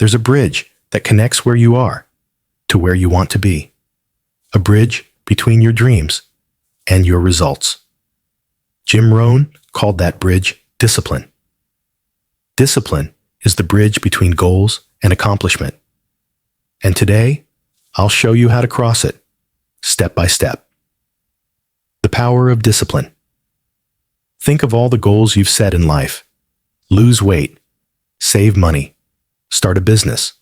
There's a bridge that connects where you are to where you want to be. A bridge between your dreams and your results. Jim Rohn called that bridge discipline. Discipline is the bridge between goals and accomplishment. And today, I'll show you how to cross it, step by step. The power of discipline. Think of all the goals you've set in life. Lose weight, save money, start a business,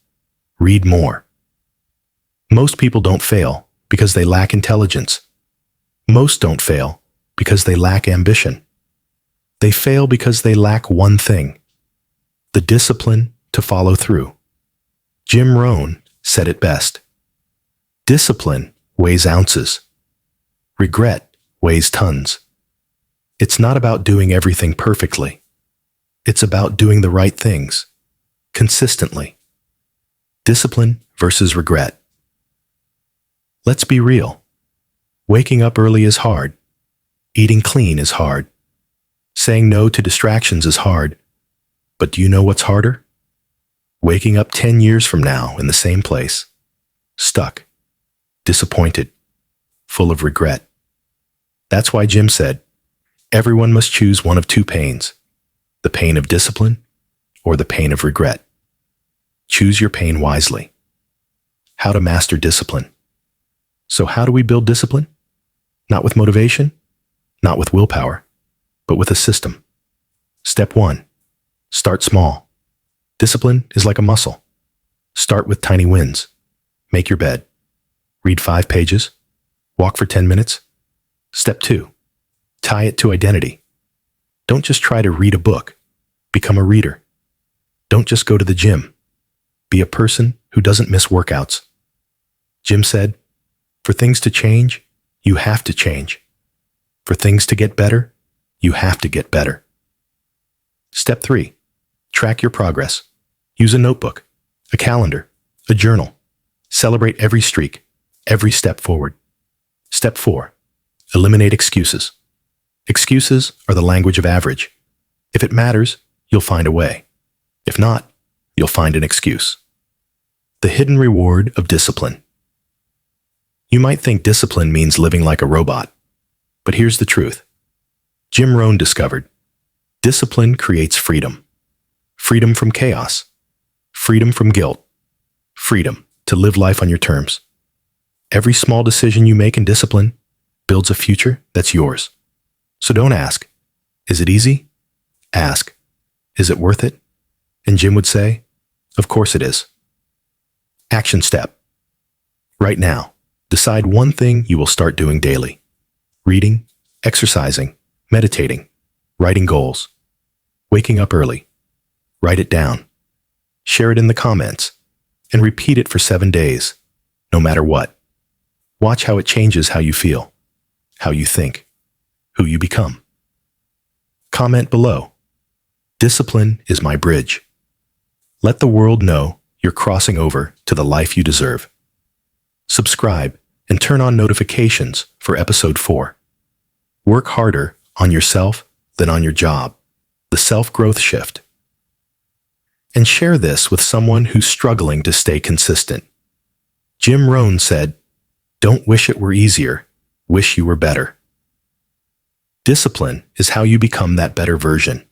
read more. Most people don't fail because they lack intelligence. Most don't fail because they lack ambition. They fail because they lack one thing: the discipline to follow through. Jim Rohn said it best. Discipline weighs ounces. Regret weighs tons. It's not about doing everything perfectly. It's about doing the right things, consistently. Discipline versus regret. Let's be real. Waking up early is hard. Eating clean is hard. Saying no to distractions is hard. But do you know what's harder? Waking up 10 years from now in the same place, stuck, disappointed, full of regret. That's why Jim said, everyone must choose one of two pains, the pain of discipline or the pain of regret. Choose your pain wisely. How to master discipline. So how do we build discipline? Not with motivation, not with willpower, but with a system. Step 1. Start small. Discipline is like a muscle. Start with tiny wins. Make your bed. Read 5 pages. Walk for 10 minutes. Step 2. Tie it to identity. Don't just try to read a book. Become a reader. Don't just go to the gym. Be a person who doesn't miss workouts. Jim said, for things to change, you have to change. For things to get better, you have to get better. Step 3. Track your progress. Use a notebook, a calendar, a journal. Celebrate every streak, every step forward. Step 4. Eliminate excuses. Excuses are the language of average. If it matters, you'll find a way. If not, you'll find an excuse. The hidden reward of discipline. You might think discipline means living like a robot, but here's the truth. Jim Rohn discovered, discipline creates freedom. Freedom from chaos. Freedom from guilt. Freedom to live life on your terms. Every small decision you make in discipline builds a future that's yours. So don't ask, is it easy? Ask, is it worth it? And Jim would say, of course it is. Action step. Right now, decide one thing you will start doing daily. Reading, exercising, meditating, writing goals, waking up early. Write it down. Share it in the comments, and repeat it for 7 days, no matter what. Watch how it changes how you feel, how you think, who you become. Comment below. Discipline is my bridge. Let the world know you're crossing over to the life you deserve. Subscribe and turn on notifications for episode 4. Work harder on yourself than on your job. The self-growth shift. And share this with someone who's struggling to stay consistent. Jim Rohn said, don't wish it were easier, wish you were better. Discipline is how you become that better version.